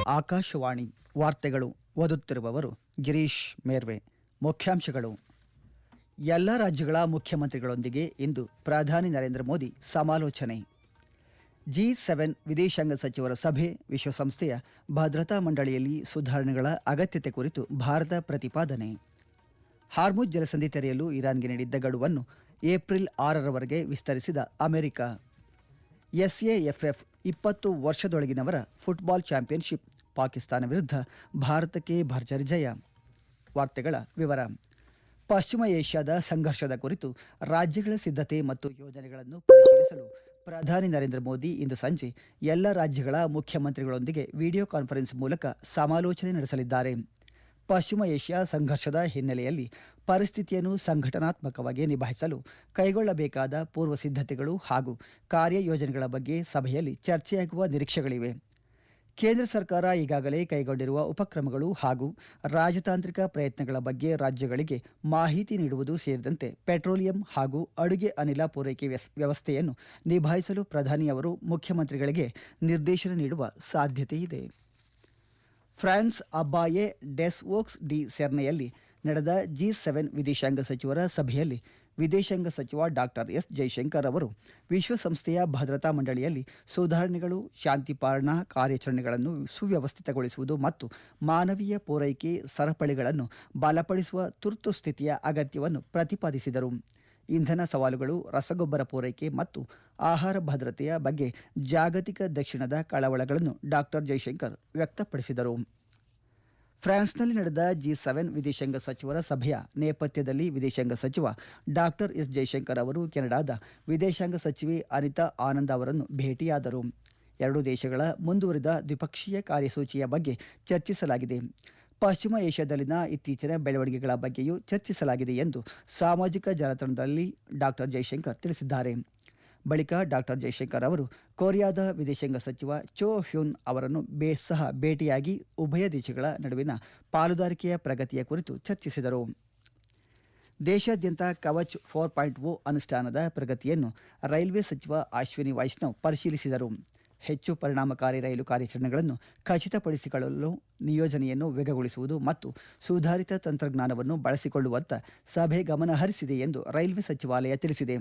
ಆಕಾಶವಾಣಿ ವಾರ್ತೆಗಳು ಓದುತ್ತಿರುವವರು ಗಿರೀಶ್ ಮೇರ್ವೆ. ಮುಖ್ಯಾಂಶಗಳು. ಎಲ್ಲ ರಾಜ್ಯಗಳ ಮುಖ್ಯಮಂತ್ರಿಗಳೊಂದಿಗೆ ಇಂದು ಪ್ರಧಾನಿ ನರೇಂದ್ರ ಮೋದಿ ಸಮಾಲೋಚನೆ. G7 ವಿದೇಶಾಂಗ ಸಚಿವರ ಸಭೆ, ವಿಶ್ವಸಂಸ್ಥೆಯ ಭದ್ರತಾ ಮಂಡಳಿಯಲ್ಲಿ ಸುಧಾರಣೆಗಳ ಅಗತ್ಯತೆ ಕುರಿತು ಭಾರತ ಪ್ರತಿಪಾದನೆ. ಹಾರ್ಮುಜ್ ಜಲಸಂಧಿ ತೆರೆಯಲು ಇರಾನ್ಗೆ ನೀಡಿದ್ದ ಗಡುವನ್ನು ಏಪ್ರಿಲ್ 6ರವರೆಗೆ ವಿಸ್ತರಿಸಿದ ಅಮೆರಿಕ. SAFF 20 ವರ್ಷದೊಳಗಿನವರ ಫುಟ್ಬಾಲ್ ಚಾಂಪಿಯನ್ಶಿಪ್, ಪಾಕಿಸ್ತಾನ ವಿರುದ್ಧ ಭಾರತಕ್ಕೆ ಭರ್ಜರಿ ಜಯ. ವಾರ್ತೆಗಳ ವಿವರ. ಪಶ್ಚಿಮ ಏಷ್ಯಾದ ಸಂಘರ್ಷದ ಕುರಿತು ರಾಜ್ಯಗಳ ಸಿದ್ಧತೆ ಮತ್ತು ಯೋಜನೆಗಳನ್ನು ಪರಿಶೀಲಿಸಲು ಪ್ರಧಾನಿ ನರೇಂದ್ರ ಮೋದಿ ಇಂದು ಸಂಜೆ ಎಲ್ಲ ರಾಜ್ಯಗಳ ಮುಖ್ಯಮಂತ್ರಿಗಳೊಂದಿಗೆ ವಿಡಿಯೋ ಕಾನ್ಫರೆನ್ಸ್ ಮೂಲಕ ಸಮಾಲೋಚನೆ ನಡೆಸಲಿದ್ದಾರೆ. ಪಶ್ಚಿಮ ಏಷ್ಯಾ ಸಂಘರ್ಷದ ಹಿನ್ನೆಲೆಯಲ್ಲಿ ಪರಿಸ್ಥಿತಿಯನ್ನು ಸಂಘಟನಾತ್ಮಕವಾಗಿ ನಿಭಾಯಿಸಲು ಕೈಗೊಳ್ಳಬೇಕಾದ ಪೂರ್ವ ಸಿದ್ಧತೆಗಳು ಹಾಗೂ ಕಾರ್ಯಯೋಜನೆಗಳ ಬಗ್ಗೆ ಸಭೆಯಲ್ಲಿ ಚರ್ಚೆಯಾಗುವ ನಿರೀಕ್ಷೆಗಳಿವೆ. ಕೇಂದ್ರ ಸರ್ಕಾರ ಈಗಾಗಲೇ ಕೈಗೊಂಡಿರುವ ಉಪಕ್ರಮಗಳು ಹಾಗೂ ರಾಜತಾಂತ್ರಿಕ ಪ್ರಯತ್ನಗಳ ಬಗ್ಗೆ ರಾಜ್ಯಗಳಿಗೆ ಮಾಹಿತಿ ನೀಡುವುದು ಸೇರಿದಂತೆ ಪೆಟ್ರೋಲಿಯಂ ಹಾಗೂ ಅಡುಗೆ ಅನಿಲ ಪೂರೈಕೆ ವ್ಯವಸ್ಥೆಯನ್ನು ನಿಭಾಯಿಸಲು ಪ್ರಧಾನಿ ಅವರು ಮುಖ್ಯಮಂತ್ರಿಗಳಿಗೆ ನಿರ್ದೇಶನ ನೀಡುವ ಸಾಧ್ಯತೆಯಿದೆ. ಫ್ರಾನ್ಸ್ ಅಬ್ಬಾಯೆ ಡೆಸ್ ವೋಕ್ಸ್ ಡಿ ಸೆರ್ನೆಯಲ್ಲಿ ನಡೆದ G7 ವಿದೇಶಾಂಗ ಸಚಿವರ ಸಭೆಯಲ್ಲಿ ವಿದೇಶಾಂಗ ಸಚಿವ ಡಾಕ್ಟರ್ ಎಸ್ ಜೈಶಂಕರ್ ಅವರು ವಿಶ್ವಸಂಸ್ಥೆಯ ಭದ್ರತಾ ಮಂಡಳಿಯಲ್ಲಿ ಸುಧಾರಣೆಗಳು, ಶಾಂತಿಪಾಲನಾ ಕಾರ್ಯಾಚರಣೆಗಳನ್ನು ಸುವ್ಯವಸ್ಥಿತಗೊಳಿಸುವುದು ಮತ್ತು ಮಾನವೀಯ ಪೂರೈಕೆ ಸರಪಳಿಗಳನ್ನು ಬಲಪಡಿಸುವ ತುರ್ತು ಸ್ಥಿತಿಯ ಅಗತ್ಯವನ್ನು ಪ್ರತಿಪಾದಿಸಿದರು. ಇಂಧನ ಸವಾಲುಗಳು, ರಸಗೊಬ್ಬರ ಪೂರೈಕೆ ಮತ್ತು ಆಹಾರ ಭದ್ರತೆಯ ಬಗ್ಗೆ ಜಾಗತಿಕ ದಕ್ಷಿಣದ ಕಳವಳಗಳನ್ನು ಡಾಕ್ಟರ್ ಜೈಶಂಕರ್ ವ್ಯಕ್ತಪಡಿಸಿದರು. ಫ್ರಾನ್ಸ್ನಲ್ಲಿ ನಡೆದ G7 ವಿದೇಶಾಂಗ ಸಚಿವರ ಸಭೆಯ ನೇಪಥ್ಯದಲ್ಲಿ ವಿದೇಶಾಂಗ ಸಚಿವ ಡಾಕ್ಟರ್ ಎಸ್ ಜೈಶಂಕರ್ ಅವರು ಕೆನಡಾದ ವಿದೇಶಾಂಗ ಸಚಿವೆ ಅನಿತಾ ಆನಂದ್ ಅವರನ್ನು ಭೇಟಿಯಾದರು. ಎರಡೂ ದೇಶಗಳ ಮುಂದುವರಿದ ದ್ವಿಪಕ್ಷೀಯ ಕಾರ್ಯಸೂಚಿಯ ಬಗ್ಗೆ ಚರ್ಚಿಸಲಾಗಿದೆ. ಪಶ್ಚಿಮ ಏಷ್ಯಾದಲ್ಲಿನ ಇತ್ತೀಚಿನ ಬೆಳವಣಿಗೆಗಳ ಬಗ್ಗೆಯೂ ಚರ್ಚಿಸಲಾಗಿದೆ ಎಂದು ಸಾಮಾಜಿಕ ಜಾಲತಾಣದಲ್ಲಿ ಡಾಕ್ಟರ್ ಜೈಶಂಕರ್ ತಿಳಿಸಿದ್ದಾರೆ. ಬಳಿಕ ಡಾಕ್ಟರ್ ಜೈಶಂಕರ್ ಅವರು ಕೊರಿಯಾದ ವಿದೇಶಾಂಗ ಸಚಿವ ಚೋ ಹ್ಯುನ್ ಅವರನ್ನು ಸಹ ಭೇಟಿಯಾಗಿ ಉಭಯ ದೇಶಗಳ ನಡುವಿನ ಪಾಲುದಾರಿಕೆಯ ಪ್ರಗತಿಯ ಕುರಿತು ಚರ್ಚಿಸಿದರು. ದೇಶಾದ್ಯಂತ ಕವಚ್ 4.0 ಅನುಷ್ಠಾನದ ಪ್ರಗತಿಯನ್ನು ರೈಲ್ವೆ ಸಚಿವ ಅಶ್ವಿನಿ ವೈಷ್ಣವ್ ಪರಿಶೀಲಿಸಿದರು. ಹೆಚ್ಚು ಪರಿಣಾಮಕಾರಿ ರೈಲು ಕಾರ್ಯಾಚರಣೆಗಳನ್ನು ಖಚಿತಪಡಿಸಿಕೊಳ್ಳಲು ನಿಯೋಜನೆಯನ್ನು ವೇಗಗೊಳಿಸುವುದು ಮತ್ತು ಸುಧಾರಿತ ತಂತ್ರಜ್ಞಾನವನ್ನು ಬಳಸಿಕೊಳ್ಳುವತ್ತ ಸಭೆ ಗಮನ ಹರಿಸಿದೆ ಎಂದು ರೈಲ್ವೆ ಸಚಿವಾಲಯ ತಿಳಿಸಿದೆ.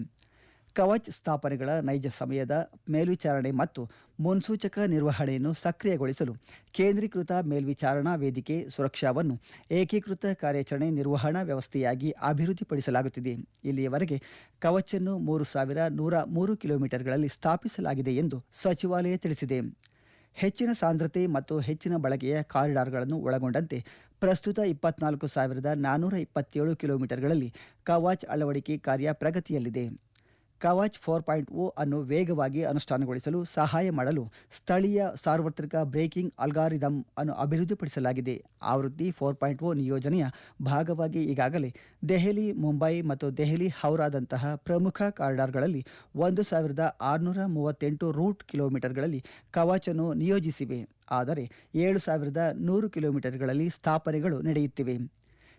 ಕವಚ್ ಸ್ಥಾಪನೆಗಳ ನೈಜ ಸಮಯದ ಮೇಲ್ವಿಚಾರಣೆ ಮತ್ತು ಮುನ್ಸೂಚಕ ನಿರ್ವಹಣೆಯನ್ನು ಸಕ್ರಿಯಗೊಳಿಸಲು ಕೇಂದ್ರೀಕೃತ ಮೇಲ್ವಿಚಾರಣಾ ವೇದಿಕೆ ಸುರಕ್ಷಾವನ್ನು ಏಕೀಕೃತ ಕಾರ್ಯಾಚರಣೆ ನಿರ್ವಹಣಾ ವ್ಯವಸ್ಥೆಯಾಗಿ ಅಭಿವೃದ್ಧಿಪಡಿಸಲಾಗುತ್ತಿದೆ. ಇಲ್ಲಿಯವರೆಗೆ ಕವಚ್ ಅನ್ನು 3103 ಕಿಲೋಮೀಟರ್ಗಳಲ್ಲಿ ಸ್ಥಾಪಿಸಲಾಗಿದೆ ಎಂದು ಸಚಿವಾಲಯ ತಿಳಿಸಿದೆ. ಹೆಚ್ಚಿನ ಸಾಂದ್ರತೆ ಮತ್ತು ಹೆಚ್ಚಿನ ಬಳಕೆಯ ಕಾರಿಡಾರ್ಗಳನ್ನು ಒಳಗೊಂಡಂತೆ ಪ್ರಸ್ತುತ 24,427 ಕಿಲೋಮೀಟರ್ಗಳಲ್ಲಿ ಕವಚ್ ಅಳವಡಿಕೆ ಕಾರ್ಯ ಪ್ರಗತಿಯಲ್ಲಿದೆ. ಕವಚ್ 4.0 ಅನ್ನು ವೇಗವಾಗಿ ಅನುಷ್ಠಾನಗೊಳಿಸಲು ಸಹಾಯ ಮಾಡಲು ಸ್ಥಳೀಯ ಸಾರ್ವತ್ರಿಕ ಬ್ರೇಕಿಂಗ್ ಅಲ್ಗಾರಿದಮ್ ಅನ್ನು ಅಭಿವೃದ್ಧಿಪಡಿಸಲಾಗಿದೆ. ಆವೃತ್ತಿ 4.0 ನಿಯೋಜನೆಯ ಭಾಗವಾಗಿ ಈಗಾಗಲೇ ದೆಹಲಿ, ಮುಂಬೈ ಮತ್ತು ದೆಹಲಿ ಹೌರಾದಂತಹ ಪ್ರಮುಖ ಕಾರಿಡಾರ್ಗಳಲ್ಲಿ 1,638 ರೂಟ್ ಕಿಲೋಮೀಟರ್ಗಳಲ್ಲಿ ಕವಚ್ ಅನ್ನು ನಿಯೋಜಿಸಿವೆ. ಆದರೆ 7,100 ಕಿಲೋಮೀಟರ್ಗಳಲ್ಲಿ ಸ್ಥಾಪನೆಗಳು ನಡೆಯುತ್ತಿವೆ.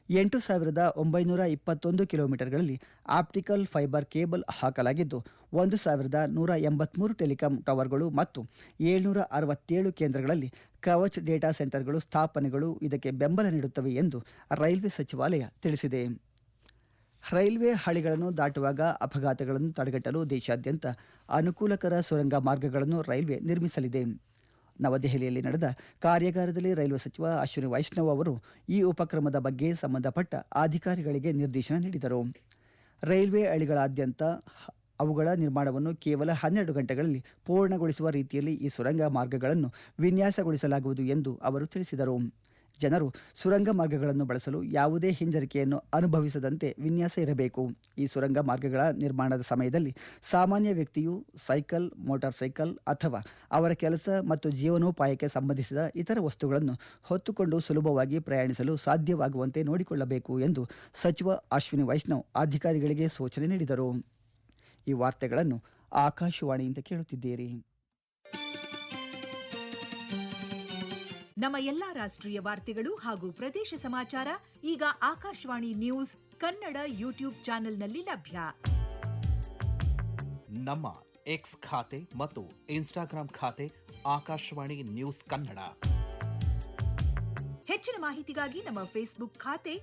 8,921 ಕಿಲೋಮೀಟರ್ಗಳಲ್ಲಿ ಆಪ್ಟಿಕಲ್ ಫೈಬರ್ ಕೇಬಲ್ ಹಾಕಲಾಗಿದ್ದು 1,183 ಟೆಲಿಕಾಂ ಟವರ್ಗಳು ಮತ್ತು 767 ಕೇಂದ್ರಗಳಲ್ಲಿ ಕವಚ್ ಡೇಟಾ ಸೆಂಟರ್ಗಳು ಸ್ಥಾಪನೆಗಳು ಇದಕ್ಕೆ ಬೆಂಬಲ ನೀಡುತ್ತವೆ ಎಂದು ರೈಲ್ವೆ ಸಚಿವಾಲಯ ತಿಳಿಸಿದೆ. ರೈಲ್ವೆ ಹಳಿಗಳನ್ನು ದಾಟುವಾಗ ಅಪಘಾತಗಳನ್ನು ತಡೆಗಟ್ಟಲು ದೇಶಾದ್ಯಂತ ಅನುಕೂಲಕರ ಸುರಂಗ ಮಾರ್ಗಗಳನ್ನು ರೈಲ್ವೆ ನಿರ್ಮಿಸಲಿದೆ. ನವದೆಹಲಿಯಲ್ಲಿ ನಡೆದ ಕಾರ್ಯಾಗಾರದಲ್ಲಿ ರೈಲ್ವೆ ಸಚಿವ ಅಶ್ವಿನಿ ವೈಷ್ಣವ್ ಅವರು ಈ ಉಪಕ್ರಮದ ಬಗ್ಗೆ ಸಂಬಂಧಪಟ್ಟ ಅಧಿಕಾರಿಗಳಿಗೆ ನಿರ್ದೇಶನ ನೀಡಿದರು. ರೈಲ್ವೆ ಹಳಿಗಳಾದ್ಯಂತ ಅವುಗಳ ನಿರ್ಮಾಣವನ್ನು ಕೇವಲ 12 ಗಂಟೆಗಳಲ್ಲಿ ಪೂರ್ಣಗೊಳಿಸುವ ರೀತಿಯಲ್ಲಿ ಈ ಸುರಂಗ ಮಾರ್ಗಗಳನ್ನು ವಿನ್ಯಾಸಗೊಳಿಸಲಾಗುವುದು ಎಂದು ಅವರು ತಿಳಿಸಿದರು. ಜನರು ಸುರಂಗ ಮಾರ್ಗಗಳನ್ನು ಬಳಸಲು ಯಾವುದೇ ಹಿಂಜರಿಕೆಯನ್ನು ಅನುಭವಿಸದಂತೆ ವಿನ್ಯಾಸ ಇರಬೇಕು. ಈ ಸುರಂಗ ಮಾರ್ಗಗಳ ನಿರ್ಮಾಣದ ಸಮಯದಲ್ಲಿ ಸಾಮಾನ್ಯ ವ್ಯಕ್ತಿಯು ಸೈಕಲ್, ಮೋಟಾರ್ ಸೈಕಲ್ ಅಥವಾ ಅವರ ಕೆಲಸ ಮತ್ತು ಜೀವನೋಪಾಯಕ್ಕೆ ಸಂಬಂಧಿಸಿದ ಇತರ ವಸ್ತುಗಳನ್ನು ಹೊತ್ತುಕೊಂಡು ಸುಲಭವಾಗಿ ಪ್ರಯಾಣಿಸಲು ಸಾಧ್ಯವಾಗುವಂತೆ ನೋಡಿಕೊಳ್ಳಬೇಕು ಎಂದು ಸಚಿವ ಅಶ್ವಿನಿ ವೈಷ್ಣವ್ ಅಧಿಕಾರಿಗಳಿಗೆ ಸೂಚನೆ ನೀಡಿದರು. ಈ ವಾರ್ತೆಗಳನ್ನು ಆಕಾಶವಾಣಿಯಿಂದ ಕೇಳುತ್ತಿದ್ದೀರಿ. ನಮ್ಮ ಎಲ್ಲಾ ರಾಷ್ಟ್ರೀಯ ವಾರ್ತೆಗಳು ಹಾಗೂ ಪ್ರದೇಶ ಸಮಾಚಾರ ಈಗ ಆಕಾಶವಾಣಿ ನ್ಯೂಸ್ ಕನ್ನಡ ಯೂಟ್ಯೂಬ್ ಚಾನೆಲ್ನಲ್ಲಿ ಲಭ್ಯ. ನಮ್ಮ ಎಕ್ಸ್ ಖಾತೆ ಮತ್ತು ಇನ್ಸ್ಟಾಗ್ರಾಂ ಖಾತೆ ಆಕಾಶವಾಣಿ ನ್ಯೂಸ್ ಕನ್ನಡ. ಹೆಚ್ಚಿನ ಮಾಹಿತಿಗಾಗಿ ನಮ್ಮ ಫೇಸ್ಬುಕ್ ಖಾತೆ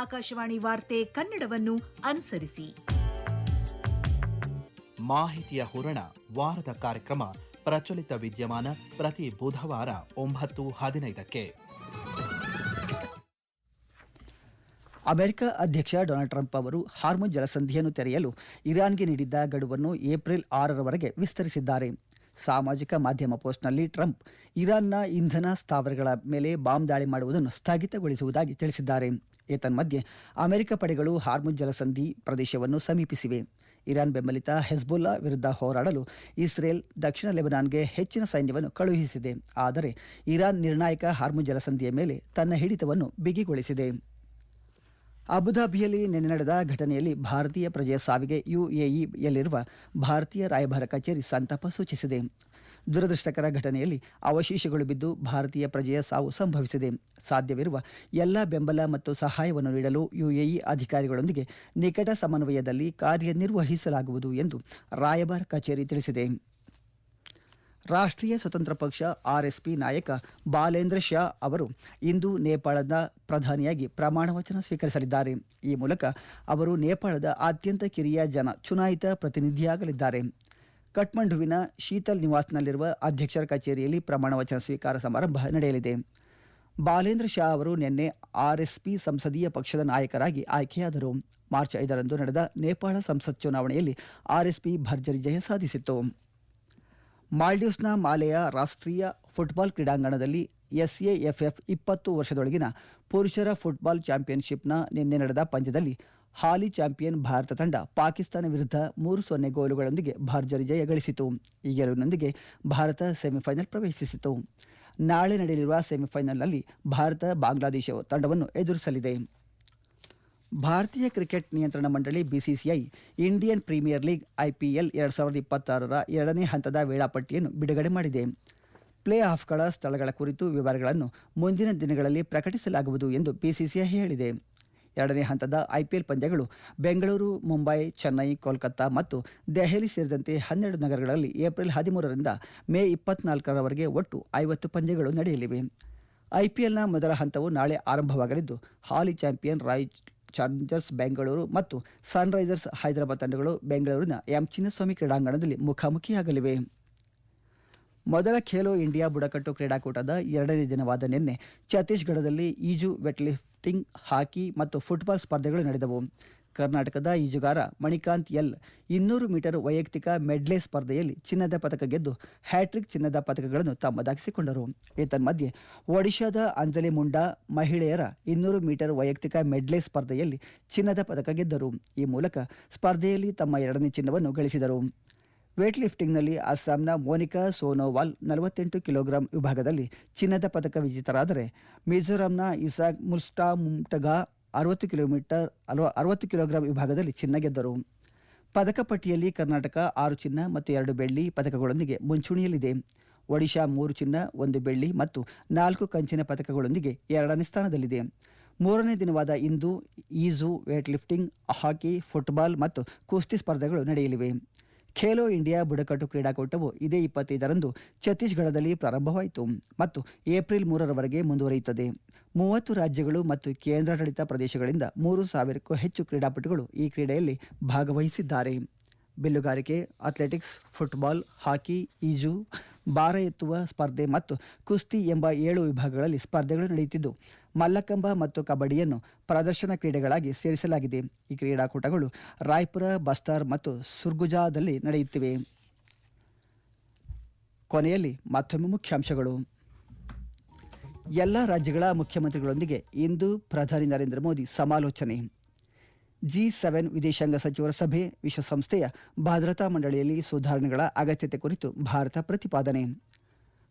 ಆಕಾಶವಾಣಿ ವಾರ್ತೆ ಕನ್ನಡವನ್ನು ಅನುಸರಿಸಿ. ಮಾಹಿತಿಯ ಹೂರಣ ವಾರದ ಕಾರ್ಯಕ್ರಮ ಪ್ರಚಲಿತ ವಿದ್ಯಮಾನ ಪ್ರತಿ ಬುಧವಾರ 9:15. ಅಮೆರಿಕ ಅಧ್ಯಕ್ಷ ಡೊನಾಲ್ಡ್ ಟ್ರಂಪ್ ಅವರು ಹಾರ್ಮುಜ್ ಜಲಸಂಧಿಯನ್ನು ತೆರೆಯಲು ಇರಾನ್ಗೆ ನೀಡಿದ್ದ ಗಡುವನ್ನು ಏಪ್ರಿಲ್ 6ರವರೆಗೆ ವಿಸ್ತರಿಸಿದ್ದಾರೆ. ಸಾಮಾಜಿಕ ಮಾಧ್ಯಮ ಪೋಸ್ಟ್ನಲ್ಲಿ ಟ್ರಂಪ್ ಇರಾನ್ನ ಇಂಧನ ಸ್ಥಾವರಗಳ ಮೇಲೆ ಬಾಂಬ್ ದಾಳಿ ಮಾಡುವುದನ್ನು ಸ್ಥಗಿತಗೊಳಿಸುವುದಾಗಿ ತಿಳಿಸಿದ್ದಾರೆ. ಏತನ್ಮಧ್ಯೆ ಅಮೆರಿಕ ಪಡೆಗಳು ಹಾರ್ಮುಜ್ ಜಲಸಂಧಿ ಪ್ರದೇಶವನ್ನು ಸಮೀಪಿಸಿವೆ. ಇರಾನ್ ಬೆಂಬಲಿತ ಹೆಜ್ಬುಲ್ಲಾ ವಿರುದ್ಧ ಹೋರಾಡಲು ಇಸ್ರೇಲ್ ದಕ್ಷಿಣ ಲೆಬನಾನ್ಗೆ ಹೆಚ್ಚಿನ ಸೈನ್ಯವನ್ನು ಕಳುಹಿಸಿದೆ. ಆದರೆ ಇರಾನ್ ನಿರ್ಣಾಯಕ ಹಾರ್ಮುಜ್ ಜಲಸಂಧಿಯ ಮೇಲೆ ತನ್ನ ಹಿಡಿತವನ್ನು ಬಿಗಿಗೊಳಿಸಿದೆ. ಅಬುಧಾಬಿಯಲ್ಲಿ ನಿನ್ನೆ ನಡೆದ ಘಟನೆಯಲ್ಲಿ ಭಾರತೀಯ ಪ್ರಜೆಯ ಸಾವಿಗೆ ಯುಎಇಯಲ್ಲಿರುವ ಭಾರತೀಯ ರಾಯಭಾರ ಕಚೇರಿ ಸಂತಾಪ ಸೂಚಿಸಿದೆ. ದುರದೃಷ್ಟಕರ ಘಟನೆಯಲ್ಲಿ ಅವಶೇಷಗಳು ಬಿದ್ದು ಭಾರತೀಯ ಪ್ರಜೆಯ ಸಾವು ಸಂಭವಿಸಿದೆ. ಸಾಧ್ಯವಿರುವ ಎಲ್ಲ ಬೆಂಬಲ ಮತ್ತು ಸಹಾಯವನ್ನು ನೀಡಲು ಯುಎಇ ಅಧಿಕಾರಿಗಳೊಂದಿಗೆ ನಿಕಟ ಸಮನ್ವಯದಲ್ಲಿ ಕಾರ್ಯನಿರ್ವಹಿಸಲಾಗುವುದು ಎಂದು ರಾಯಭಾರ ಕಚೇರಿ ತಿಳಿಸಿದೆ. ರಾಷ್ಟ್ರೀಯ ಸ್ವತಂತ್ರ ಪಕ್ಷ ಆರ್ಎಸ್ಪಿ ನಾಯಕ ಬಾಲೇಂದ್ರ ಶಾ ಅವರು ಇಂದು ನೇಪಾಳದ ಪ್ರಧಾನಿಯಾಗಿ ಪ್ರಮಾಣ ವಚನ ಸ್ವೀಕರಿಸಲಿದ್ದಾರೆ. ಈ ಮೂಲಕ ಅವರು ನೇಪಾಳದ ಅತ್ಯಂತ ಕಿರಿಯ ಚುನಾಯಿತ ಪ್ರತಿನಿಧಿಯಾಗಲಿದ್ದಾರೆ. ಕಠ್ಮಂಡುವಿನ ಶೀತಲ್ ನಿವಾಸ್ನಲ್ಲಿರುವ ಅಧ್ಯಕ್ಷರ ಕಚೇರಿಯಲ್ಲಿ ಪ್ರಮಾಣ ವಚನ ಸ್ವೀಕಾರ ಸಮಾರಂಭ ನಡೆಯಲಿದೆ. ಬಾಲೇಂದ್ರ ಶಾ ಅವರು ನಿನ್ನೆ ಆರ್ಎಸ್ಪಿ ಸಂಸದೀಯ ಪಕ್ಷದ ನಾಯಕರಾಗಿ ಆಯ್ಕೆಯಾದರು. ಮಾರ್ಚ್ 5ರಂದು ನಡೆದ ನೇಪಾಳ ಸಂಸತ್ ಚುನಾವಣೆಯಲ್ಲಿ ಆರ್ಎಸ್ಪಿ ಭರ್ಜರಿ ಜಯ ಸಾಧಿಸಿತ್ತು. ಮಾಲ್ಡೀವ್ಸ್ನ ಮಾಲೆಯ ರಾಷ್ಟ್ರೀಯ ಫುಟ್ಬಾಲ್ ಕ್ರೀಡಾಂಗಣದಲ್ಲಿ ಎಸ್ಎಎಫ್ಎಫ್ 20 ವರ್ಷದೊಳಗಿನ ಪುರುಷರ ಫುಟ್ಬಾಲ್ ಚಾಂಪಿಯನ್ಶಿಪ್ನ ನಿನ್ನೆ ನಡೆದ ಪಂದ್ಯದಲ್ಲಿ ಹಾಲಿ ಚಾಂಪಿಯನ್ ಭಾರತ ತಂಡ ಪಾಕಿಸ್ತಾನ ವಿರುದ್ಧ 3-0 ಗೋಲುಗಳೊಂದಿಗೆ ಭರ್ಜರಿ ಜಯ ಗಳಿಸಿತು. ಈ ಗೆಲುವಿನೊಂದಿಗೆ ಭಾರತ ಸೆಮಿಫೈನಲ್ ಪ್ರವೇಶಿಸಿತು. ನಾಳೆ ನಡೆಯಲಿರುವ ಸೆಮಿಫೈನಲ್ನಲ್ಲಿ ಭಾರತ ಬಾಂಗ್ಲಾದೇಶ ತಂಡವನ್ನು ಎದುರಿಸಲಿದೆ. ಭಾರತೀಯ ಕ್ರಿಕೆಟ್ ನಿಯಂತ್ರಣ ಮಂಡಳಿ BCCI Indian premier league IPL 2026ರ 2ನೇ ಹಂತದ ವೇಳಾಪಟ್ಟಿಯನ್ನು ಬಿಡುಗಡೆ ಮಾಡಿದೆ. ಪ್ಲೇ ಆಫ್ಗಳ ಸ್ಥಳಗಳ ಕುರಿತು ವಿವರಗಳನ್ನು ಮುಂದಿನ ದಿನಗಳಲ್ಲಿ ಪ್ರಕಟಿಸಲಾಗುವುದು ಎಂದು ಬಿಸಿಸಿಐ ಹೇಳಿದೆ. 2ನೇ ಹಂತದ ಐಪಿಎಲ್ ಪಂದ್ಯಗಳು ಬೆಂಗಳೂರು, ಮುಂಬೈ, ಚೆನ್ನೈ, ಕೋಲ್ಕತ್ತಾ ಮತ್ತು ದೆಹಲಿ ಸೇರಿದಂತೆ 12 ನಗರಗಳಲ್ಲಿ ಏಪ್ರಿಲ್ 13ರಿಂದ ಮೇ 24ರವರೆಗೆ ಒಟ್ಟು 50 ಪಂದ್ಯಗಳು ನಡೆಯಲಿವೆ. ಐಪಿಎಲ್ನ ಮೊದಲ ಹಂತವು ನಾಳೆ ಆರಂಭವಾಗಲಿದ್ದು ಹಾಲಿ ಚಾಂಪಿಯನ್ ರಾಯಲ್ ಚಾಲೆಂಜರ್ಸ್ ಬೆಂಗಳೂರು ಮತ್ತು ಸನ್ರೈಸರ್ಸ್ ಹೈದರಾಬಾದ್ ತಂಡಗಳು ಬೆಂಗಳೂರಿನ ಎಂ ಚಿನ್ನಸ್ವಾಮಿ ಕ್ರೀಡಾಂಗಣದಲ್ಲಿ ಮುಖಾಮುಖಿಯಾಗಲಿವೆ. ಮೊದಲ ಖೇಲೋ ಇಂಡಿಯಾ ಬುಡಕಟ್ಟು ಕ್ರೀಡಾಕೂಟದ 2ನೇ ದಿನವಾದ ನಿನ್ನೆ ಛತ್ತೀಸ್ಗಢದಲ್ಲಿ ಈಜು, ವೆಟ್ಲಿಫ್ಟಿಂಗ್, ಹಾಕಿ ಮತ್ತು ಫುಟ್ಬಾಲ್ ಸ್ಪರ್ಧೆಗಳು ನಡೆದವು. ಕರ್ನಾಟಕದ ಈಜುಗಾರ ಮಣಿಕಾಂತ್ ಎಲ್ 200 ಮೀಟರ್ ವೈಯಕ್ತಿಕ ಮೆಡ್ಲೆ ಸ್ಪರ್ಧೆಯಲ್ಲಿ ಚಿನ್ನದ ಪದಕ ಗೆದ್ದು ಹ್ಯಾಟ್ರಿಕ್ ಚಿನ್ನದ ಪದಕಗಳನ್ನು ತಮ್ಮದಾಗಿಸಿಕೊಂಡರು. ಏತನ್ಮಧ್ಯೆ ಒಡಿಶಾದ ಅಂಜಲಿ ಮುಂಡಾ ಮಹಿಳೆಯರ 200 ಮೀಟರ್ ವೈಯಕ್ತಿಕ ಮೆಡ್ಲೆ ಸ್ಪರ್ಧೆಯಲ್ಲಿ ಚಿನ್ನದ ಪದಕ ಗೆದ್ದರು. ಈ ಮೂಲಕ ಸ್ಪರ್ಧೆಯಲ್ಲಿ ತಮ್ಮ 2ನೇ ಚಿನ್ನವನ್ನು ಗಳಿಸಿದರು. ವೇಟ್ ಲಿಫ್ಟಿಂಗ್ನಲ್ಲಿ ಅಸ್ಸಾಂನ ಮೋನಿಕಾ ಸೋನೋವಾಲ್ 48 ಕಿಲೋಗ್ರಾಂ ವಿಭಾಗದಲ್ಲಿ ಚಿನ್ನದ ಪದಕ ವಿಜೇತರಾದರೆ ಮಿಜೋರಾಂನ ಇಸಾಕ್ ಮುಲ್ಸ್ಟಾಮುಟಗಾ 60 ಕಿಲೋಗ್ರಾಂ ವಿಭಾಗದಲ್ಲಿ ಚಿನ್ನ ಗೆದ್ದರು. ಪದಕ ಪಟ್ಟಿಯಲ್ಲಿ ಕರ್ನಾಟಕ 6 ಚಿನ್ನ ಮತ್ತು 2 ಬೆಳ್ಳಿ ಪದಕಗಳೊಂದಿಗೆ ಮುಂಚೂಣಿಯಲ್ಲಿದೆ. ಒಡಿಶಾ 3 ಚಿನ್ನ, 1 ಬೆಳ್ಳಿ ಮತ್ತು 4 ಕಂಚಿನ ಪದಕಗಳೊಂದಿಗೆ 2ನೇ ಸ್ಥಾನದಲ್ಲಿದೆ. 3ನೇ ದಿನವಾದ ಇಂದು ಈಜು, ವೇಟ್ ಲಿಫ್ಟಿಂಗ್, ಹಾಕಿ, ಫುಟ್ಬಾಲ್ ಮತ್ತು ಕುಸ್ತಿ ಸ್ಪರ್ಧೆಗಳು ನಡೆಯಲಿವೆ. ಖೇಲೋ ಇಂಡಿಯಾ ಬುಡಕಟ್ಟು ಕ್ರೀಡಾಕೂಟವು ಇದೇ 25ರಂದು ಛತ್ತೀಸ್ಗಢದಲ್ಲಿ ಪ್ರಾರಂಭವಾಯಿತು ಮತ್ತು ಏಪ್ರಿಲ್ 3ರವರೆಗೆ ಮುಂದುವರಿಯುತ್ತದೆ. 30 ರಾಜ್ಯಗಳು ಮತ್ತು ಕೇಂದ್ರಾಡಳಿತ ಪ್ರದೇಶಗಳಿಂದ 3,000ಕ್ಕೂ ಹೆಚ್ಚು ಕ್ರೀಡಾಪಟುಗಳು ಈ ಕ್ರೀಡೆಯಲ್ಲಿ ಭಾಗವಹಿಸಿದ್ದಾರೆ. ಬಿಲ್ಲುಗಾರಿಕೆ, ಅಥ್ಲೆಟಿಕ್ಸ್, ಫುಟ್ಬಾಲ್, ಹಾಕಿ, ಈಜು, ಭಾರ ಎತ್ತುವ ಸ್ಪರ್ಧೆ ಮತ್ತು ಕುಸ್ತಿ ಎಂಬ 7 ವಿಭಾಗಗಳಲ್ಲಿ ಸ್ಪರ್ಧೆಗಳು ನಡೆಯುತ್ತಿದ್ದು ಮಲ್ಲಕಂಬ ಮತ್ತು ಕಬಡ್ಡಿಯನ್ನು ಪ್ರದರ್ಶನ ಕ್ರೀಡೆಗಳಾಗಿ ಸೇರಿಸಲಾಗಿದೆ. ಈ ಕ್ರೀಡಾಕೂಟಗಳು ರಾಯ್ಪುರ, ಬಸ್ತಾರ್ ಮತ್ತು ಸುರ್ಗುಜಾದಲ್ಲಿ ನಡೆಯುತ್ತಿವೆ. ಕೊನೆಯಲ್ಲಿ ಮತ್ತೊಮ್ಮೆ ಮುಖ್ಯಾಂಶಗಳು. ಎಲ್ಲ ರಾಜ್ಯಗಳ ಮುಖ್ಯಮಂತ್ರಿಗಳೊಂದಿಗೆ ಇಂದು ಪ್ರಧಾನಿ ನರೇಂದ್ರ ಮೋದಿ ಸಮಾಲೋಚನೆ. G7 ವಿದೇಶಾಂಗ ಸಚಿವರ ಸಭೆ, ವಿಶ್ವಸಂಸ್ಥೆಯ ಭದ್ರತಾ ಮಂಡಳಿಯಲ್ಲಿ ಸುಧಾರಣೆಗಳ ಅಗತ್ಯತೆ ಕುರಿತು ಭಾರತ ಪ್ರತಿಪಾದನೆ.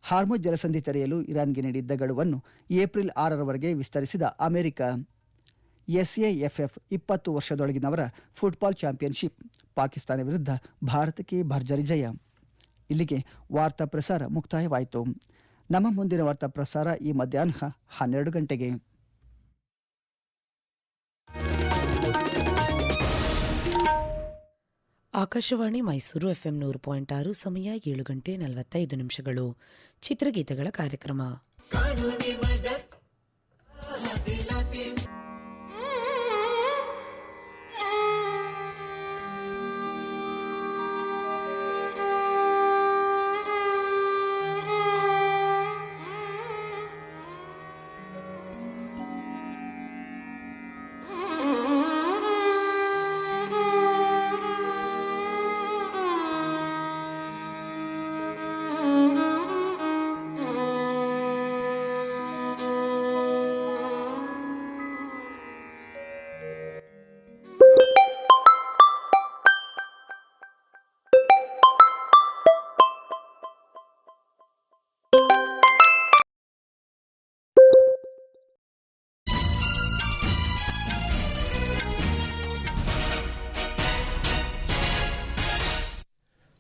ಹಾರ್ಮುಜ್ ಜಲಸಂಧಿ ತೆರೆಯಲು ಇರಾನ್ಗೆ ನೀಡಿದ್ದ ಗಡುವನ್ನು ಏಪ್ರಿಲ್ 6ರವರೆಗೆ ವಿಸ್ತರಿಸಿದ ಅಮೆರಿಕ. ಎಸ್ಎಎಫ್ಎಫ್ 20 ವರ್ಷದೊಳಗಿನವರ ಫುಟ್ಬಾಲ್ ಚಾಂಪಿಯನ್ಶಿಪ್, ಪಾಕಿಸ್ತಾನ ವಿರುದ್ಧ ಭಾರತಕ್ಕೆ ಭರ್ಜರಿ ಜಯ. ಇಲ್ಲಿಗೆ ವಾರ್ತಾ ಪ್ರಸಾರ ಮುಕ್ತಾಯವಾಯಿತು. ನಮ್ಮ ಮುಂದಿನ ವಾರ್ತಾ ಪ್ರಸಾರ ಈ ಮಧ್ಯಾಹ್ನ 12 ಗಂಟೆಗೆ. ಆಕಾಶವಾಣಿ ಮೈಸೂರು FM 100.6, ಸಮಯ 7 ಗಂಟೆ 45 ನಿಮಿಷಗಳು. ಚಿತ್ರಗೀತೆಗಳ ಕಾರ್ಯಕ್ರಮ.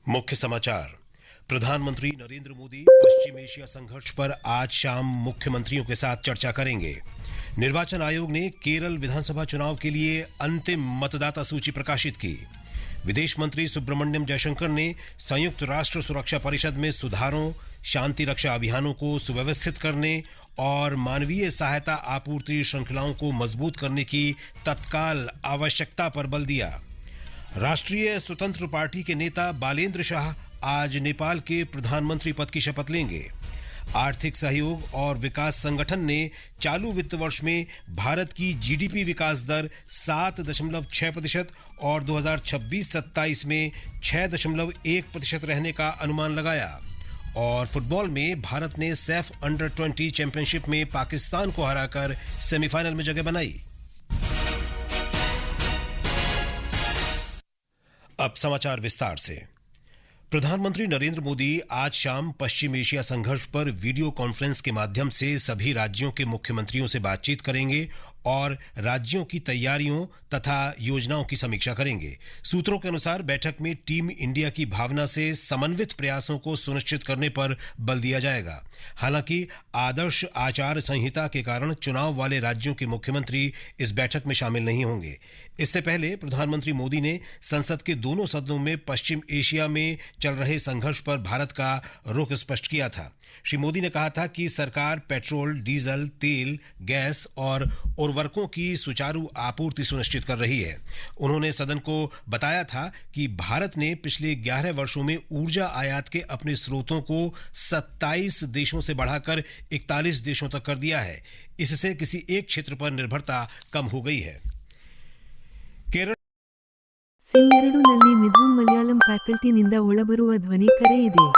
मुख्य समाचार। प्रधानमंत्री नरेंद्र मोदी पश्चिम एशिया संघर्ष पर आज शाम मुख्यमंत्रियों के साथ चर्चा करेंगे। निर्वाचन आयोग ने केरल विधानसभा चुनाव के लिए अंतिम मतदाता सूची प्रकाशित की। विदेश मंत्री सुब्रमण्यम जयशंकर ने संयुक्त राष्ट्र सुरक्षा परिषद में सुधारों, शांति रक्षा अभियानों को सुव्यवस्थित करने और मानवीय सहायता आपूर्ति श्रृंखलाओं को मजबूत करने की तत्काल आवश्यकता पर बल दिया। राष्ट्रीय स्वतंत्र पार्टी के नेता बालेंद्र शाह आज नेपाल के प्रधानमंत्री पद की शपथ लेंगे। आर्थिक सहयोग और विकास संगठन ने चालू वित्त वर्ष में भारत की जीडीपी विकास दर 7.6% और 2026-27 में 6.1% रहने का अनुमान लगाया। और फुटबॉल में भारत ने सैफ अंडर 20 चैंपियनशिप में पाकिस्तान को हराकर सेमीफाइनल में जगह बनाई। अब समाचार विस्तार से। प्रधानमंत्री नरेंद्र मोदी आज शाम पश्चिम एशिया संघर्ष पर वीडियो कॉन्फ्रेंस के माध्यम से सभी राज्यों के मुख्यमंत्रियों से बातचीत करेंगे और राज्यों की तैयारियों तथा योजनाओं की समीक्षा करेंगे। सूत्रों के अनुसार बैठक में टीम इंडिया की भावना से समन्वित प्रयासों को सुनिश्चित करने पर बल दिया जाएगा। हालांकि आदर्श आचार संहिता के कारण चुनाव वाले राज्यों के मुख्यमंत्री इस बैठक में शामिल नहीं होंगे। इससे पहले प्रधानमंत्री मोदी ने संसद के दोनों सदनों में पश्चिम एशिया में चल रहे संघर्ष पर भारत का रुख स्पष्ट किया था। श्री मोदी ने कहा था कि सरकार पेट्रोल, डीजल, तेल, गैस और उर्वरकों की सुचारू आपूर्ति सुनिश्चित कर रही है। उन्होंने सदन को बताया था कि भारत ने पिछले 11 वर्षों में ऊर्जा आयात के अपने स्रोतों को 27 देशों से बढ़ाकर 41 देशों तक कर दिया है। इससे किसी एक क्षेत्र पर निर्भरता कम हो गई है। केरल ಸಿಂಗರಡುನಲ್ಲಿ ಮಿದುಂ ಮಲಯಾಳಂ ಫ್ಯಾಕಲ್ಟಿನಿಂದ ಒಳಬರುವ ಧ್ವನಿ ಕರೆ ಇದೆ।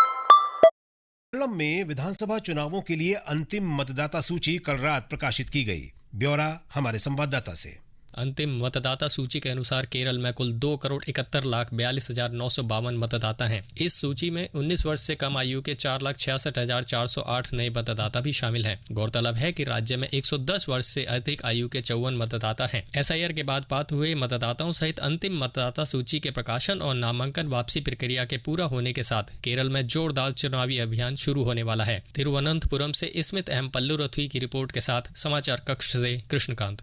केरल में विधानसभा चुनावों के लिए अंतिम मतदाता सूची कल रात प्रकाशित की गई। ब्यौरा हमारे संवाददाता से। अंतिम मतदाता सूची के अनुसार केरल में कुल 2,71,42,952 मतदाता हैं। इस सूची में 19 वर्ष से कम आयु के 4,66,408 नए मतदाता भी शामिल हैं। गौरतलब है कि राज्य में 110 वर्ष से अधिक आयु के 54 मतदाता हैं। एसआईआर के बाद पात्र हुए मतदाताओं सहित अंतिम मतदाता सूची के प्रकाशन और नामांकन वापसी प्रक्रिया के पूरा होने के साथ केरल में जोरदार चुनावी अभियान शुरू होने वाला है। तिरुवनंतपुरम से स्मित अहम पल्लू रथुई की रिपोर्ट के साथ समाचार कक्ष से कृष्णकांत।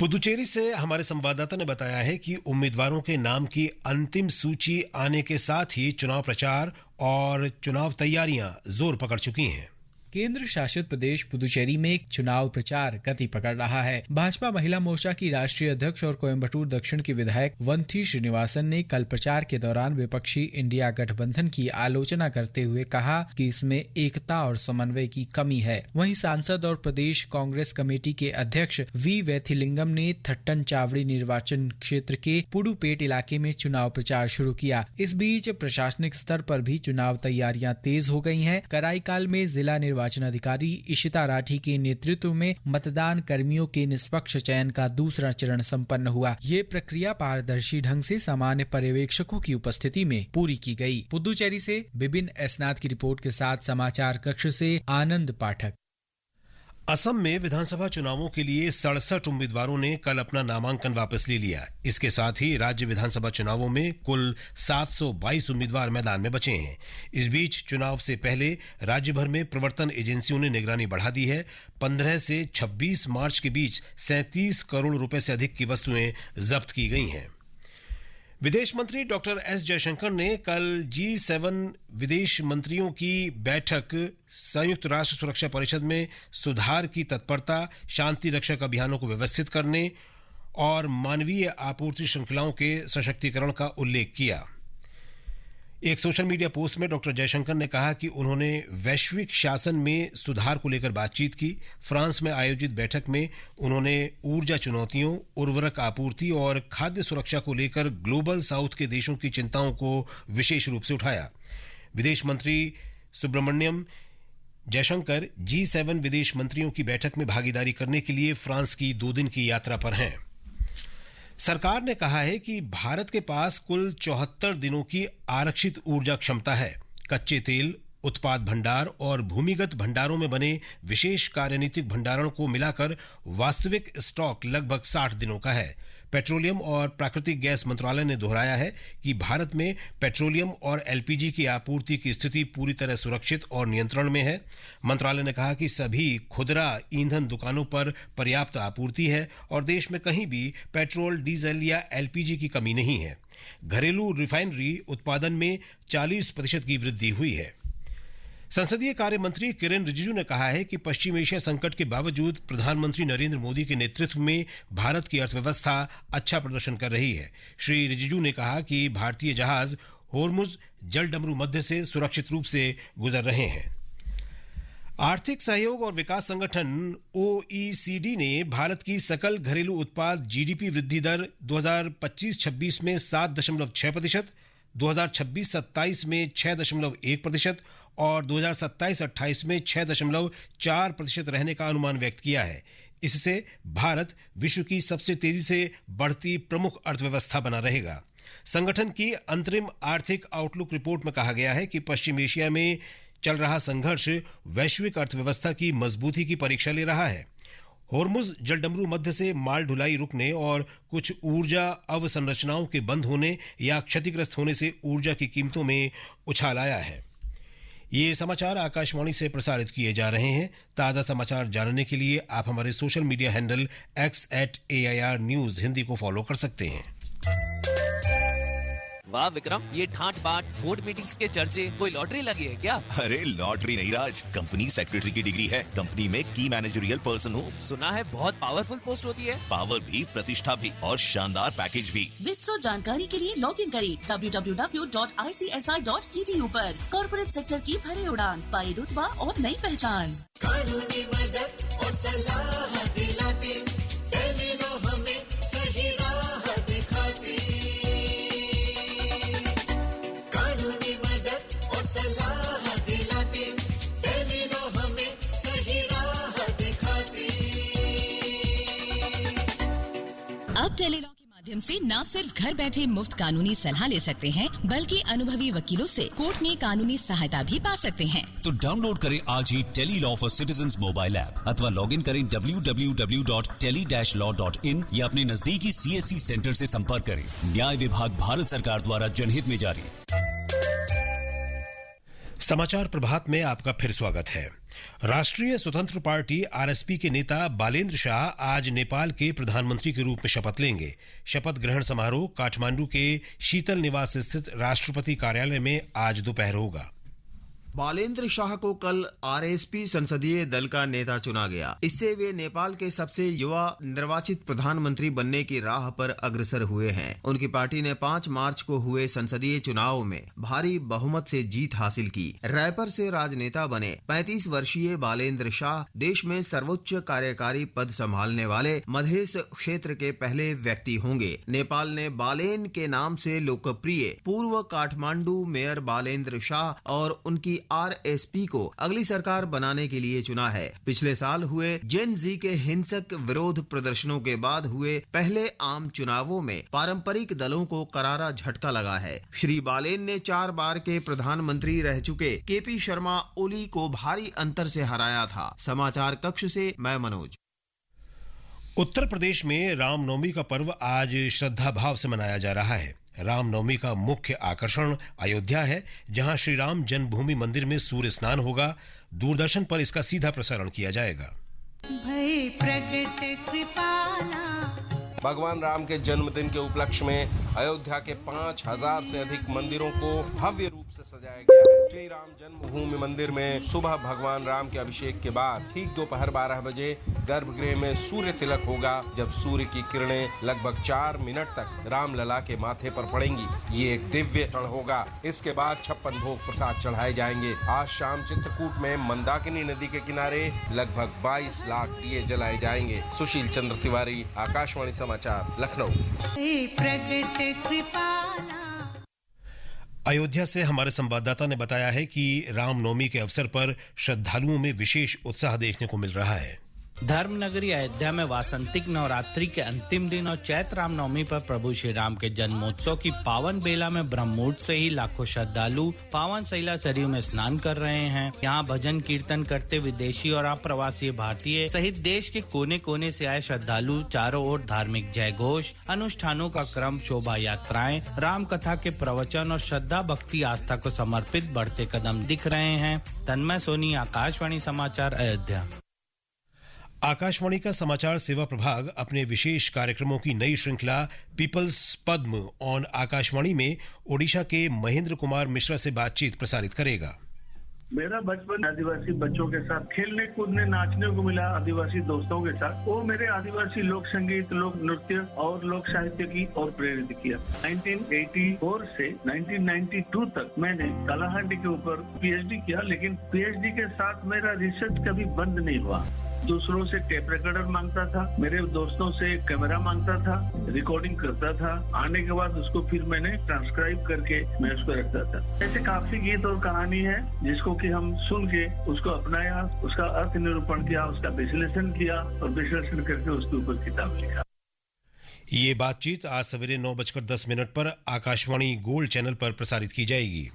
पुदुचेरी से हमारे संवाददाता ने बताया है कि उम्मीदवारों के नाम की अंतिम सूची आने के साथ ही चुनाव प्रचार और चुनाव तैयारियां जोर पकड़ चुकी हैं। केंद्र शासित प्रदेश पुदुचेरी में चुनाव प्रचार गति पकड़ रहा है। भाजपा महिला मोर्चा की राष्ट्रीय अध्यक्ष और कोयम्बटूर दक्षिण की विधायक वंथी श्रीनिवासन ने कल प्रचार के दौरान विपक्षी इंडिया गठबंधन की आलोचना करते हुए कहा कि इसमें एकता और समन्वय की कमी है। वहीं सांसद और प्रदेश कांग्रेस कमेटी के अध्यक्ष वी वैथिलिंगम ने थट्टन चावड़ी निर्वाचन क्षेत्र के पुडुपेट इलाके में चुनाव प्रचार शुरू किया। इस बीच प्रशासनिक स्तर पर भी चुनाव तैयारियां तेज हो गई हैं। कराईकाल में जिला निर्वाचन अधिकारी इशिता राठी के नेतृत्व में मतदान कर्मियों के निष्पक्ष चयन का दूसरा चरण संपन्न हुआ। ये प्रक्रिया पारदर्शी ढंग से सामान्य पर्यवेक्षकों की उपस्थिति में पूरी की गई। पुदुचेरी से बिपिन एसनाथ की रिपोर्ट के साथ समाचार कक्ष से आनंद पाठक। असम में विधानसभा चुनावों के लिए 67 उम्मीदवारों ने कल अपना नामांकन वापस ले लिया। इसके साथ ही राज्य विधानसभा चुनावों में कुल 722 उम्मीदवार मैदान में बचे हैं। इस बीच चुनाव से पहले राज्य भर में प्रवर्तन एजेंसियों ने निगरानी बढ़ा दी है। 15 से 26 मार्च के बीच 37 करोड़ रुपए से अधिक की वस्तुएं जब्त की गई हैं। विदेश मंत्री डॉक्टर एस जयशंकर ने कल G7 विदेश मंत्रियों की बैठक संयुक्त राष्ट्र सुरक्षा परिषद में सुधार की तत्परता, शांति रक्षक अभियानों को व्यवस्थित करने और मानवीय आपूर्ति श्रृंखलाओं के सशक्तिकरण का उल्लेख किया। एक सोशल मीडिया पोस्ट में डॉक्टर जयशंकर ने कहा कि उन्होंने वैश्विक शासन में सुधार को लेकर बातचीत की। फ्रांस में आयोजित बैठक में उन्होंने ऊर्जा चुनौतियों, उर्वरक आपूर्ति और खाद्य सुरक्षा को लेकर ग्लोबल साउथ के देशों की चिंताओं को विशेष रूप से उठाया। विदेश मंत्री सुब्रमण्यम जयशंकर G7 विदेश मंत्रियों की बैठक में भागीदारी करने के लिए फ्रांस की 2 दिन की यात्रा पर हैं। सरकार ने कहा है कि भारत के पास कुल 74 दिनों की आरक्षित ऊर्जा क्षमता है। कच्चे तेल, उत्पाद भंडार और भूमिगत भंडारों में बने विशेष कार्यनीतिक भंडारण को मिलाकर वास्तविक स्टॉक लगभग 60 दिनों का है। पेट्रोलियम और प्राकृतिक गैस मंत्रालय ने दोहराया है कि भारत में पेट्रोलियम और LPG की आपूर्ति की स्थिति पूरी तरह सुरक्षित और नियंत्रण में है। मंत्रालय ने कहा कि सभी खुदरा ईंधन दुकानों पर पर्याप्त आपूर्ति है और देश में कहीं भी पेट्रोल, डीजल या LPG की कमी नहीं है। घरेलू रिफाइनरी उत्पादन में 40% की वृद्धि हुई है। संसदीय कार्य मंत्री किरेन रिजिजू ने कहा है कि पश्चिम एशिया संकट के बावजूद प्रधानमंत्री नरेंद्र मोदी के नेतृत्व में भारत की अर्थव्यवस्था अच्छा प्रदर्शन कर रही है। श्री रिजिजू ने कहा कि भारतीय जहाज होर्मुज जलडमरू मध्य से सुरक्षित रूप से गुजर रहे हैं। आर्थिक सहयोग और विकास संगठन OECD ने भारत की सकल घरेलू उत्पाद GDP वृद्धि दर 2025-26 में 7.6%, 2026-27 में 6.1% और 2027-28 में 6.4% रहने का अनुमान व्यक्त किया है। इससे भारत विश्व की सबसे तेजी से बढ़ती प्रमुख अर्थव्यवस्था बना रहेगा। संगठन की अंतरिम आर्थिक आउटलुक रिपोर्ट में कहा गया है कि पश्चिम एशिया में चल रहा संघर्ष वैश्विक अर्थव्यवस्था की मजबूती की परीक्षा ले रहा है। होर्मुज जलडमरू मध्य से माल ढुलाई रुकने और कुछ ऊर्जा अवसंरचनाओं के बंद होने या क्षतिग्रस्त होने से ऊर्जा की कीमतों में उछाल आया है। ये समाचार आकाशवाणी से प्रसारित किए जा रहे हैं। ताज़ा समाचार जानने के लिए आप हमारे social media handle X@AIR News Hindi को फॉलो कर सकते हैं। वाह विक्रम, ये ठाट बाट बोर्ड मीटिंग्स के चर्चे, कोई लॉटरी लगी है क्या? अरे लॉटरी नहीं राज, कंपनी सेक्रेटरी की डिग्री है, कंपनी में की मैनेजरियल पर्सन हूँ। सुना है बहुत पावरफुल पोस्ट होती है। पावर भी, प्रतिष्ठा भी और शानदार पैकेज भी। विस्तृत जानकारी के लिए लॉग इन करें www.icsi.edu पर। कॉर्पोरेट सेक्टर की भरे उड़ान, पाई रुतबा और नई पहचान। कानूनी मदद और सलाह दिलाती, टेलीनो हमें सही राह दिखाती। कानूनी मदद और सलाह दिलाती, टेलीनो हमें सही राह दिखाती। अब टेलीलॉ के माध्यम से न सिर्फ घर बैठे मुफ्त कानूनी सलाह ले सकते हैं, बल्कि अनुभवी वकीलों से कोर्ट में कानूनी सहायता भी पा सकते हैं। तो डाउनलोड करें आज ही tele law for citizens mobile app अथवा लॉग इन करें www.tele-law.in या अपने नजदीकी CSC सेंटर से संपर्क करें। न्याय विभाग भारत सरकार द्वारा जनहित में जारी। समाचार प्रभात में आपका फिर स्वागत है। राष्ट्रीय स्वतंत्र पार्टी RSP के नेता बालेंद्र शाह आज नेपाल के प्रधानमंत्री के रूप में शपथ लेंगे। शपथ ग्रहण समारोह काठमांडू के शीतल निवास स्थित राष्ट्रपति कार्यालय में आज दोपहर होगा। बालेंद्र शाह को कल RSP संसदीय दल का नेता चुना गया। इससे वे नेपाल के सबसे युवा निर्वाचित प्रधानमंत्री बनने की राह पर अग्रसर हुए हैं। उनकी पार्टी ने 5 मार्च को हुए संसदीय चुनाव में भारी बहुमत से जीत हासिल की। रैपर से राजनेता बने 35 वर्षीय बालेंद्र शाह देश में सर्वोच्च कार्यकारी पद संभालने वाले मधेश क्षेत्र के पहले व्यक्ति होंगे। नेपाल ने बालेन के नाम से लोकप्रिय पूर्व काठमांडू मेयर बालेंद्र शाह और उनकी RSP को अगली सरकार बनाने के लिए चुना है। पिछले साल हुए जेन जी के हिंसक विरोध प्रदर्शनों के बाद हुए पहले आम चुनावों में पारंपरिक दलों को करारा झटका लगा है। श्री बालेन ने 4 बार के प्रधानमंत्री रह चुके KP शर्मा ओली को भारी अंतर से हराया था। समाचार कक्ष से मैं मनोज। उत्तर प्रदेश में रामनवमी का पर्व आज श्रद्धा भाव से मनाया जा रहा है। रामनवमी का मुख्य आकर्षण अयोध्या है, जहां श्री राम जन्मभूमि मंदिर में सूर्य स्नान होगा। दूरदर्शन पर इसका सीधा प्रसारण किया जाएगा। भय प्रगट कृपाला भगवान राम के जन्मदिन के उपलक्ष्य में अयोध्या के 5000 से अधिक मंदिरों को भव्य रूप से सजाया गया है। श्री राम जन्मभूमि मंदिर में सुबह भगवान राम के अभिषेक के बाद ठीक दोपहर 12 बजे गर्भगृह में सूर्य तिलक होगा, जब सूर्य की किरणें लगभग 4 मिनट तक रामलला के माथे पर पड़ेंगी। ये एक दिव्य क्षण होगा। इसके बाद 56 भोग प्रसाद चढ़ाए जाएंगे। आज शाम चित्रकूट में मंदाकिनी नदी के किनारे लगभग 22 लाख दिए जलाए जाएंगे। सुशील चंद्र तिवारी, आकाशवाणी समाचार, लखनऊ। अयोध्या से हमारे संवाददाता ने बताया है कि रामनवमी के अवसर पर श्रद्धालुओं में विशेष उत्साह देखने को मिल रहा है। धर्मनगरी अयोध्या में वासंतिक नवरात्रि के अंतिम दिन और चैत्र रामनवमी पर प्रभु श्री राम के जन्मोत्सव की पावन बेला में ब्रह्ममुहूर्त से ही लाखों श्रद्धालु पावन शैला सरयू में स्नान कर रहे हैं। यहाँ भजन कीर्तन करते विदेशी और अप्रवासी भारतीय सहित देश के कोने कोने से आए श्रद्धालु चारों ओर धार्मिक जय घोष, अनुष्ठानों का क्रम, शोभा यात्राएं, राम कथा के प्रवचन और श्रद्धा भक्ति आस्था को समर्पित बढ़ते कदम दिख रहे हैं। तन्मय सोनी, आकाशवाणी समाचार, अयोध्या। आकाशवाणी का समाचार सेवा प्रभाग अपने विशेष कार्यक्रमों की नई श्रृंखला पीपल्स पद्म ऑन आकाशवाणी में ओडिशा के महेंद्र कुमार मिश्रा से बातचीत प्रसारित करेगा। मेरा बचपन आदिवासी बच्चों के साथ खेलने कूदने नाचने को मिला, आदिवासी दोस्तों के साथ। वो मेरे आदिवासी लोक संगीत, लोक नृत्य और लोक साहित्य की ओर प्रेरित किया। 1984 से 1992 तक मैंने कलाहांडी के ऊपर पीएचडी किया, लेकिन पीएचडी के साथ मेरा रिसर्च कभी बंद नहीं हुआ। दूसरों से टेप रिकॉर्डर मांगता था, मेरे दोस्तों से कैमरा मांगता था, रिकॉर्डिंग करता था। आने के बाद उसको फिर मैंने ट्रांसक्राइब करके मैं उसको रखता था। ऐसे काफी गीत और कहानी है जिसको कि हम सुन के उसको अपनाया, उसका अर्थ निरूपण किया, उसका विश्लेषण किया और विश्लेषण करके उसके ऊपर किताब लिखा। ये बातचीत आज सवेरे 9:10 पर आकाशवाणी गोल्ड चैनल पर प्रसारित की जाएगी।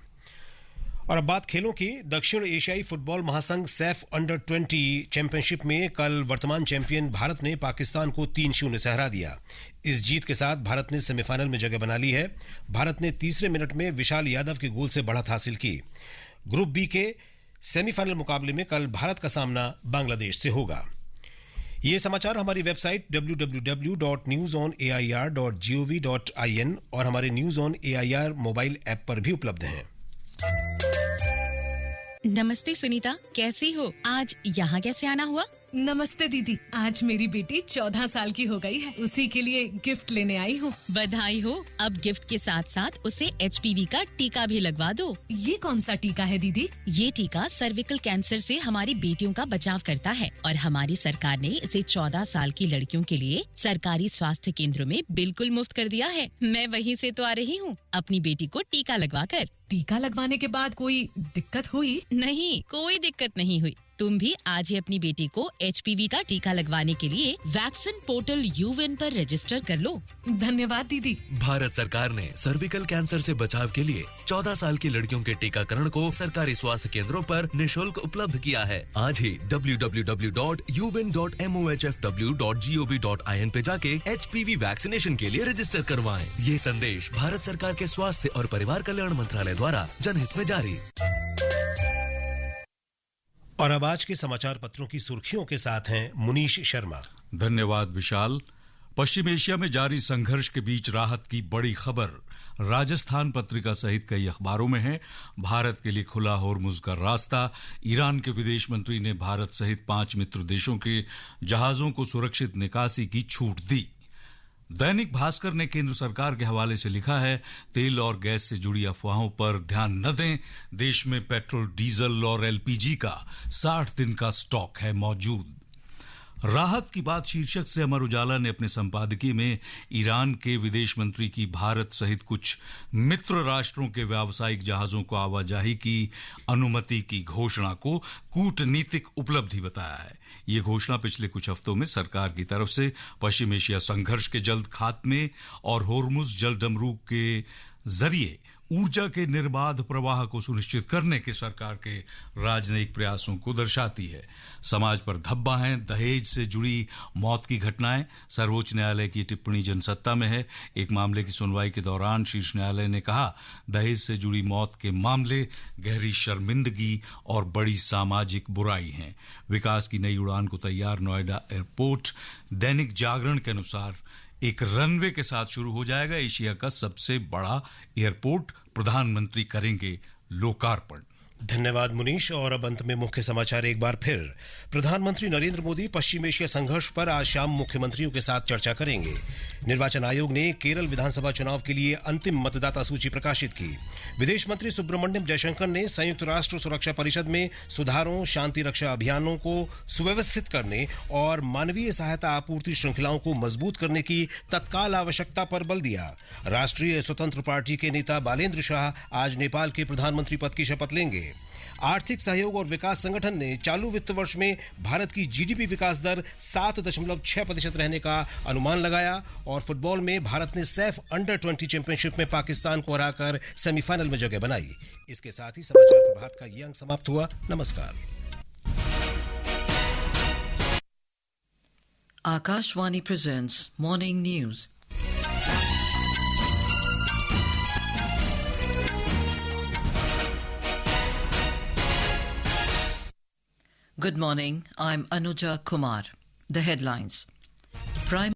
और अब बात खेलों की। दक्षिण एशियाई फुटबॉल महासंघ सैफ अंडर 20 चैंपियनशिप में कल वर्तमान चैंपियन भारत ने पाकिस्तान को 3-0 से हरा दिया। इस जीत के साथ भारत ने सेमीफाइनल में जगह बना ली है। भारत ने तीसरे मिनट में विशाल यादव के गोल से बढ़त हासिल की। ग्रुप बी के सेमीफाइनल मुकाबले में कल भारत का सामना बांग्लादेश से होगा। ये समाचार हमारी वेबसाइट www.newsonair.gov.in और हमारे news on AIR mobile app पर भी उपलब्ध हैं। नमस्ते सुनीता, कैसी हो? आज यहाँ कैसे आना हुआ? नमस्ते दीदी, आज मेरी बेटी 14 साल की हो गई है, उसी के लिए गिफ्ट लेने आई हूँ। बधाई हो। अब गिफ्ट के साथ साथ उसे HPV का टीका भी लगवा दो। ये कौन सा टीका है दीदी? ये टीका सर्विकल कैंसर से हमारी बेटियों का बचाव करता है और हमारी सरकार ने इसे 14 साल की लड़कियों के लिए सरकारी स्वास्थ्य केंद्रों में बिल्कुल मुफ्त कर दिया है। मैं वहीं से तो आ रही हूँ अपनी बेटी को टीका लगवा कर। टीका लगवाने के बाद कोई दिक्कत हुई? नहीं, कोई दिक्कत नहीं हुई। तुम भी आज ही अपनी बेटी को HPV का टीका लगवाने के लिए वैक्सीन पोर्टल UN पर रजिस्टर कर लो। धन्यवाद दीदी। भारत सरकार ने सर्विकल कैंसर से बचाव के लिए 14 साल की लड़कियों के टीकाकरण को सरकारी स्वास्थ्य केंद्रों पर निशुल्क उपलब्ध किया है। आज ही www.un.mohfw.gov.in पे जाके HPV वैक्सीनेशन के लिए रजिस्टर करवाएं। ये संदेश भारत सरकार के स्वास्थ्य और परिवार कल्याण मंत्रालय द्वारा जनहित में जारी। और अब आज के समाचार पत्रों की सुर्खियों के साथ हैं मुनीश शर्मा। धन्यवाद विशाल। पश्चिम एशिया में जारी संघर्ष के बीच राहत की बड़ी खबर राजस्थान पत्रिका सहित कई अखबारों में है। भारत के लिए खुला होर्मुज का रास्ता। ईरान के विदेश मंत्री ने भारत सहित 5 मित्र देशों के जहाजों को सुरक्षित निकासी की छूट दी। दैनिक भास्कर ने केंद्र सरकार के हवाले से लिखा है, तेल और गैस से जुड़ी अफवाहों पर ध्यान न दें। देश में पेट्रोल, डीजल और LPG का 60 दिन का स्टॉक है मौजूद। राहत की बात शीर्षक से अमर उजाला ने अपने संपादकीय में ईरान के विदेश मंत्री की भारत सहित कुछ मित्र राष्ट्रों के व्यावसायिक जहाजों को आवाजाही की अनुमति की घोषणा को कूटनीतिक उपलब्धि बताया है। ये घोषणा पिछले कुछ हफ्तों में सरकार की तरफ से पश्चिम एशिया संघर्ष के जल्द खात्मे और होर्मुज जलडमरू के जरिए ऊर्जा के निर्बाध प्रवाह को सुनिश्चित करने के सरकार के राजनयिक प्रयासों को दर्शाती है। समाज पर धब्बा है दहेज से जुड़ी मौत की घटनाएं। सर्वोच्च न्यायालय की टिप्पणी जनसत्ता में है। एक मामले की सुनवाई के दौरान शीर्ष न्यायालय ने कहा, दहेज से जुड़ी मौत के मामले गहरी शर्मिंदगी और बड़ी सामाजिक बुराई हैं। विकास की नई उड़ान को तैयार नोएडा एयरपोर्ट। दैनिक जागरण के अनुसार एक रनवे के साथ शुरू हो जाएगा एशिया का सबसे बड़ा एयरपोर्ट। प्रधानमंत्री करेंगे लोकार्पण। धन्यवाद मुनीश। और अब अंत में मुख्य समाचार एक बार फिर। प्रधानमंत्री नरेंद्र मोदी पश्चिम एशिया संघर्ष पर आज शाम मुख्यमंत्रियों के साथ चर्चा करेंगे। निर्वाचन आयोग ने केरल विधानसभा चुनाव के लिए अंतिम मतदाता सूची प्रकाशित की। विदेश मंत्री सुब्रमण्यम जयशंकर ने संयुक्त राष्ट्र सुरक्षा परिषद में सुधारों, शांति रक्षा अभियानों को सुव्यवस्थित करने और मानवीय सहायता आपूर्ति श्रृंखलाओं को मजबूत करने की तत्काल आवश्यकता पर बल दिया। राष्ट्रीय स्वतंत्र पार्टी के नेता बालेंद्र शाह आज नेपाल के प्रधानमंत्री पद की शपथ लेंगे। आर्थिक सहयोग और विकास संगठन ने चालू वित्त वर्ष में भारत की जीडीपी विकास दर 7.6% रहने का अनुमान लगाया। और फुटबॉल में भारत ने सैफ अंडर-20 चैंपियनशिप में पाकिस्तान को हराकर सेमीफाइनल में जगह बनाई। इसके साथ ही समाचार प्रभात का ये अंक समाप्त हुआ। नमस्कार। Akashvani presents morning news. Good morning, I'm Anuja Kumar. The headlines. Prime